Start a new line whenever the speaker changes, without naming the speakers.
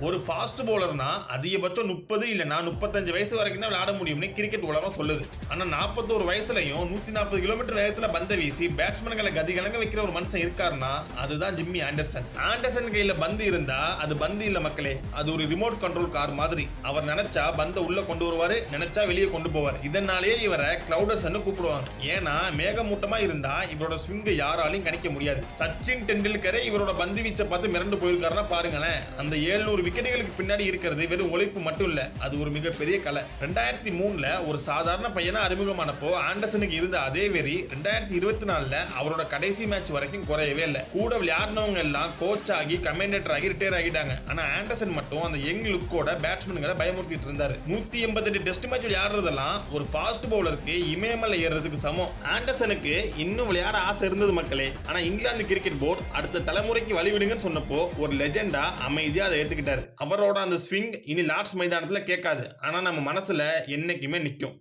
ஒரு ஃபாஸ்ட் பவுலர்னா அதிகபட்சம் 30 இல்லனா 35 வயசு வரைக்கும் தான் விளையாட முடியும்னு கிரிக்கெட் உலகம் சொல்லுது. ஆனா 41 வயசுலயும் 140 கிலோமீட்டர் வேகத்துல பந்தை வீசி பேட்ஸ்மேன்களை கதிகலங்க வைக்கிற ஒரு மனுஷன் இருக்காருன்னா அதுதான் ஜிம்மி ஆண்டர்சன். ஆண்டர்சன் கையில பந்து இருந்தா அது பந்து இல்ல மக்களே, அது ஒரு ரிமோட் கண்ட்ரோல் கார் மாதிரி. அவர் நினைச்சா பந்தை உள்ள கொண்டு வருவாரு, நினைச்சா வெளியே கொண்டு போவார். இதனாலேயே இவரை கிளவுடர்ஸ்னு கூப்பிடுவாங்க. ஏன்னா மேகமூட்டமா இருந்தா இவரோட ஸ்விங்கை யாராலையும் கணிக்க முடியாது. சச்சின் டெண்டுல்கரே இவரோட பந்து வீச்சை பார்த்து மிரண்டு போயிருக்காருன்னா பாருங்களேன். அந்த 700 விக்கெட்டுகளுக்கு பின்னாடி இருக்கிறது வெறும் உழைப்பு மட்டும் இல்ல, அது ஒரு மிகப்பெரிய கலை. 2003ல ஒரு சாதாரண பையனா அறிமுகமானப்போ ஆண்டர்சனுக்கு இருந்த அதே வெறி 2024ல அவரோட கடைசி மேட்ச் வரைக்கும் குறையவே இல்லை. கூட விளையாடினவங்க எல்லாம் கோச் ஆகி கமெண்டேட்டர் ஆகி ரிட்டையர் ஆகிட்டாங்க. ஆனா ஆண்டர்சன் மட்டும் அந்த யங் லுக்கோட பேட்ஸ்மேன்களை பயமுறுத்திட்டு இருந்தாரு. 188 டெஸ்ட் மேட்ச் விளையாடுறதெல்லாம் ஒரு ஃபாஸ்ட் பவுலருக்கு இமயமலை ஏறுறதுக்கு சமம். ஆண்டர்சனுக்கு இன்னும் விளையாட ஆசை இருந்தது மக்களே. ஆனா இங்கிலாந்து கிரிக்கெட் போர்டு அடுத்த தலைமுறைக்கு வழிவிடுங்கன்னு சொன்னப்போ ஒரு லெஜெண்டா அமைதியா அதை ஏத்துக்கிட்டாரு. அவரோட அந்த ஸ்விங் இனி லார்ட்ஸ் மைதானத்துல கேட்காது, ஆனா நம்ம மனசுல என்னைக்குமே நிற்கும்.